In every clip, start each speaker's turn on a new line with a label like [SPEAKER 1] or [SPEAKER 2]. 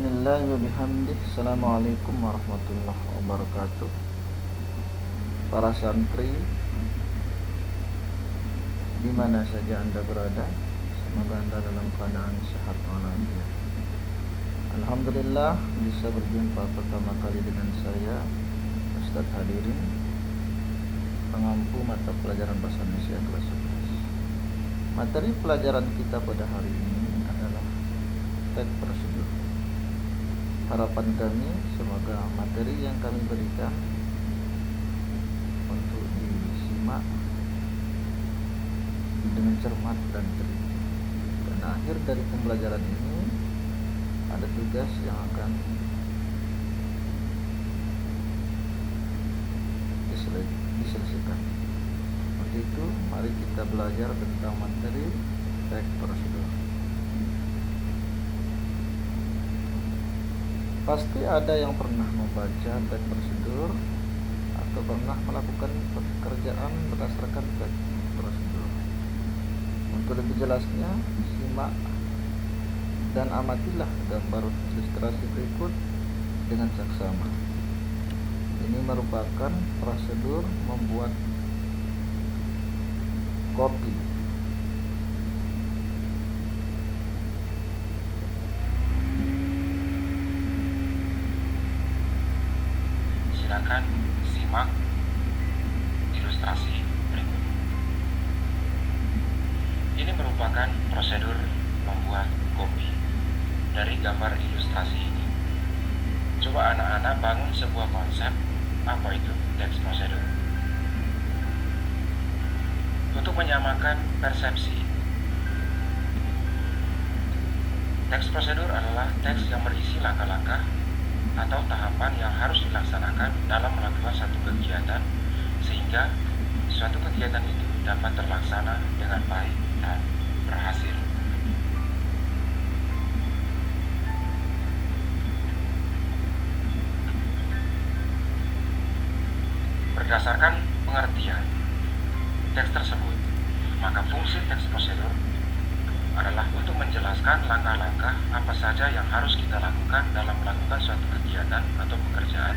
[SPEAKER 1] Bismillah wa bihamdih. Assalamualaikum warahmatullahi wabarakatuh. Para santri di mana saja Anda berada, semoga Anda dalam keadaan sehat walafiat. Alhamdulillah bisa berjumpa pertama kali dengan saya, Ustadz Hadirin, pengampu mata pelajaran bahasa Indonesia kelas 11. Materi pelajaran kita pada hari ini adalah teks prosedur. Harapan kami semoga materi yang kami berikan untuk disimak dengan cermat dan teliti. Dan akhir dari pembelajaran ini ada tugas yang akan diselesaikan. Untuk itu mari kita belajar tentang materi teks prosedur. Pasti ada yang pernah membaca teks prosedur atau pernah melakukan pekerjaan berdasarkan teks prosedur. Untuk lebih jelasnya, simak dan amatilah gambar ilustrasi berikut dengan saksama. Ini merupakan prosedur membuat kopi.
[SPEAKER 2] Silakan simak ilustrasi berikut. Ini merupakan prosedur membuat kopi. Dari gambar ilustrasi ini, coba anak-anak bangun sebuah konsep apa itu teks prosedur. Untuk menyamakan persepsi, teks prosedur adalah teks yang berisi langkah-langkah atau tahapan yang harus dilaksanakan dalam melakukan satu kegiatan sehingga suatu kegiatan itu dapat terlaksana dengan baik dan berhasil. Berdasarkan pengertian teks tersebut, maka fungsi teks prosedur adalah untuk menjelaskan langkah-langkah apa saja yang harus kita lakukan dalam melakukan suatu kegiatan atau pekerjaan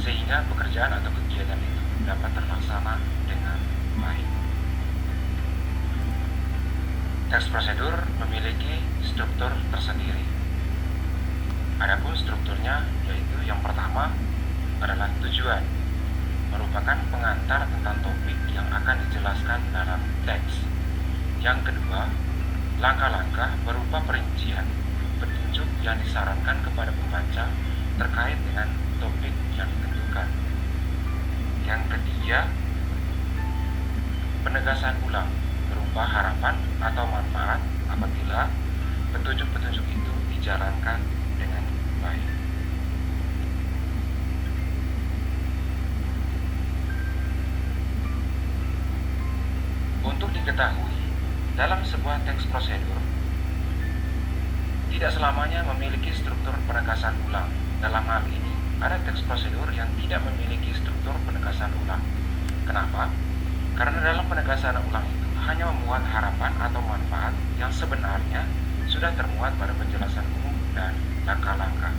[SPEAKER 2] sehingga pekerjaan atau kegiatan itu dapat terlaksana dengan baik. Teks prosedur memiliki struktur tersendiri. Adapun strukturnya yaitu yang pertama adalah tujuan, merupakan pengantar tentang topik yang akan dijelaskan dalam teks. Yang kedua, langkah-langkah berupa perincian, petunjuk yang disarankan kepada pembaca terkait dengan topik yang ditentukan. Yang ketiga, penegasan ulang berupa harapan atau manfaat apabila petunjuk-petunjuk itu dijalankan dengan baik. Untuk diketahui, dalam sebuah teks prosedur tidak selamanya memiliki struktur penegasan ulang. Dalam hal ini, ada teks prosedur yang tidak memiliki struktur penegasan ulang. Kenapa? Karena dalam penegasan ulang itu hanya memuat harapan atau manfaat yang sebenarnya sudah termuat pada penjelasan umum dan langkah-langkah.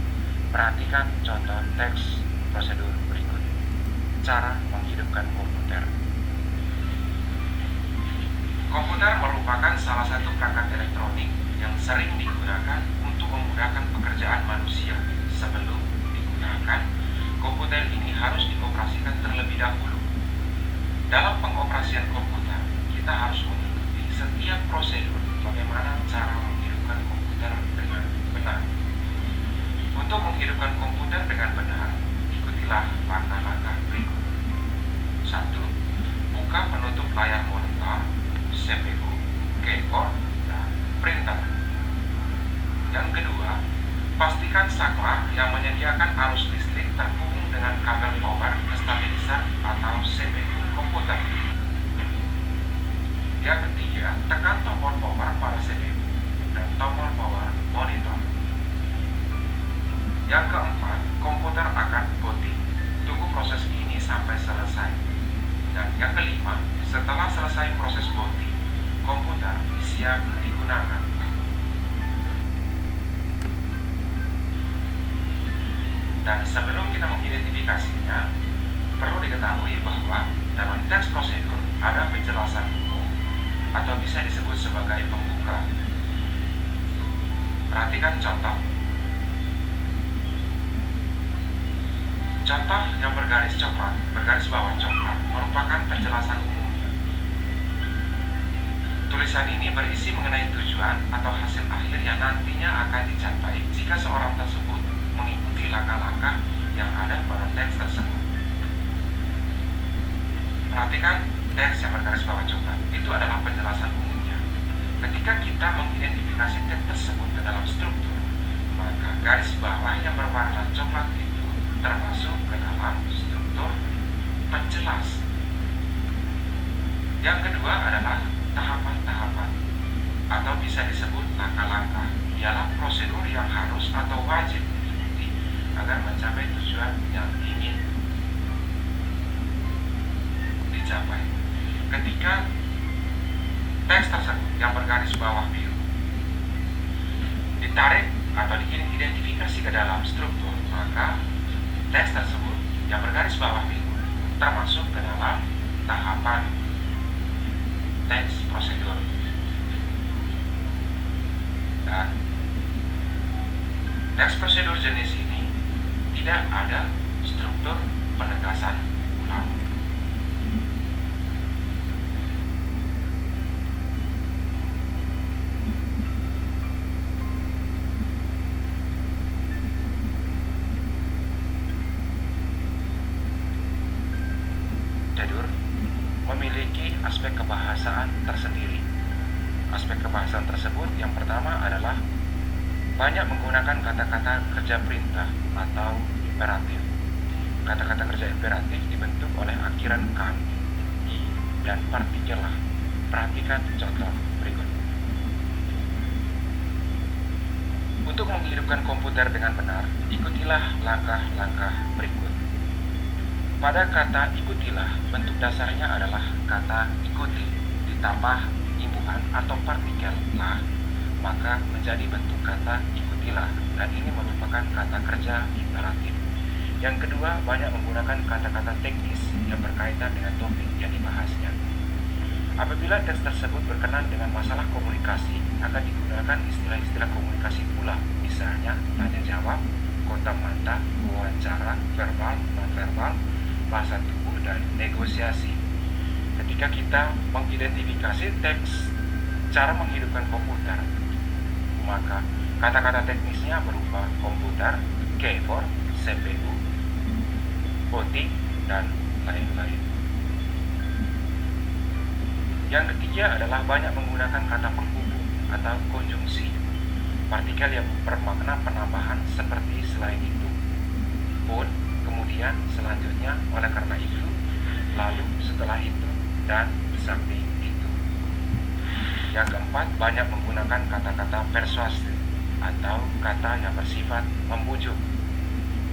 [SPEAKER 2] Perhatikan contoh teks prosedur berikut. Cara menghidupkan komputer. Komputer merupakan salah satu perangkat elektronik yang sering digunakan untuk memudahkan pekerjaan manusia. Sebelum digunakan, komputer ini harus dioperasikan terlebih dahulu. Dalam pengoperasian komputer, kita harus mengikuti setiap prosedur bagaimana cara menghidupkan komputer dengan benar. Untuk menghidupkan komputer dengan benar, ikutilah langkah-langkah berikut. 1. Buka penutup layar monitor, CPU, keyboard, dan printer. Yang kedua, pastikan saklar yang menyediakan arus listrik terhubung dengan kabel power stabilizer atau CPU komputer. Yang ketiga, tekan tombol power pada CPU dan tombol power monitor. Yang keempat, komputer akan booting. Tunggu proses ini sampai selesai. Dan yang kelima, setelah selesai proses booting, komputer siap digunakan. Dan sebelum kita mengidentifikasinya, perlu diketahui bahwa dalam teks prosedur ada penjelasan umum atau bisa disebut sebagai pembuka. Perhatikan contoh. Contoh yang bergaris bawah coklat merupakan penjelasan umumnya. Tulisan ini berisi mengenai tujuan atau hasil akhir yang nantinya akan dicapai jika seorang tersebut mengikuti langkah-langkah yang ada pada teks tersebut. Perhatikan teks yang bergaris bawah coklat, itu adalah penjelasan umumnya. Ketika kita mengidentifikasi teks tersebut ke dalam struktur, maka garis bawah yang berwarna coklat itu termasuk ke dalam struktur penjelas. Yang kedua adalah tahapan-tahapan atau bisa disebut langkah-langkah. Ialah prosedur yang harus atau wajib diikuti agar mencapai tujuan yang ingin dicapai. Ketika teks tersebut yang bergaris bawah biru ditarik atau diidentifikasi ke dalam struktur, maka teks tersebut yang bergaris bawah biru termasuk ke dalam tahapan teks prosedur. Dan teks prosedur jenis ini tidak ada struktur penegasan ulang. Prosedur memiliki aspek kebahasaan tersendiri. Aspek kebahasaan tersebut yang pertama adalah banyak menggunakan kata-kata kerja perintah atau imperatif. Kata-kata kerja imperatif dibentuk oleh akhiran kan, i, dan partikel lah. Perhatikan contoh berikut. Untuk menghidupkan komputer dengan benar, ikutilah langkah-langkah berikut. Pada kata ikutilah, bentuk dasarnya adalah kata ikuti ditambah imbuhan atau partikel lah, maka menjadi bentuk kata ikutilah, dan ini merupakan kata kerja imperatif. Yang kedua, banyak menggunakan kata-kata teknis yang berkaitan dengan topik yang dibahasnya. Apabila teks tersebut berkenaan dengan masalah komunikasi, akan digunakan istilah-istilah komunikasi pula, misalnya tanya jawab, kontak mata, wawancara, verbal, non-verbal, bahasa tubuh, dan negosiasi. Ketika kita mengidentifikasi teks cara menghidupkan komputer, maka kata-kata teknisnya berupa komputer, keyboard, CPU, voting, dan lain-lain. Yang ketiga adalah banyak menggunakan kata penghubung atau konjungsi, partikel yang bermakna penambahan seperti selain itu, pun, kemudian selanjutnya, oleh karena itu, lalu, setelah itu, dan di samping itu. Yang keempat, banyak menggunakan kata-kata persuasif atau kata yang bersifat membujuk.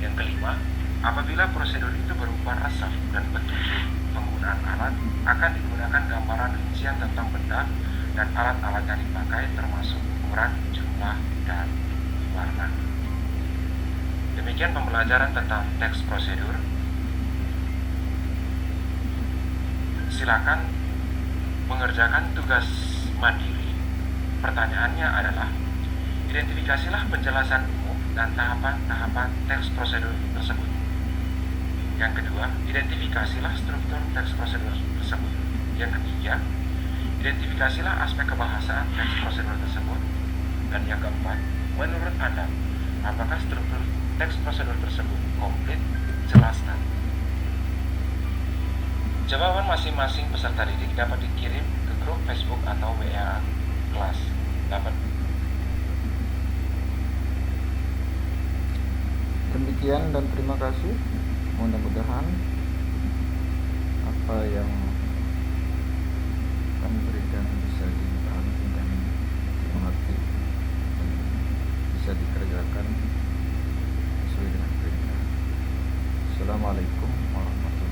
[SPEAKER 2] Yang kelima, apabila prosedur itu berupa resep dan petunjuk penggunaan alat, akan digunakan gambaran rincian tentang benda dan alat-alat yang dipakai, termasuk ukuran, jumlah, dan warna. Demikian pembelajaran tentang teks prosedur. Silakan mengerjakan tugas mandiri. Pertanyaannya adalah, identifikasilah penjelasan umum dan tahapan-tahapan teks prosedur tersebut. Yang kedua, identifikasilah struktur teks prosedur tersebut. Yang ketiga, identifikasilah aspek kebahasaan teks prosedur tersebut. Dan yang keempat, menurut Anda, apakah struktur teks prosedur tersebut komplit? Jelaskan. Jawaban masing-masing peserta didik dapat dikirim ke grup Facebook atau WA kelas.
[SPEAKER 1] Demikian dan terima kasih. Mudah-mudahan apa yang kami berikan bisa dipahami dan dimengerti dan bisa dikerjakan sesuai dengan perintah. Assalamualaikum warahmatullahi wabarakatuh.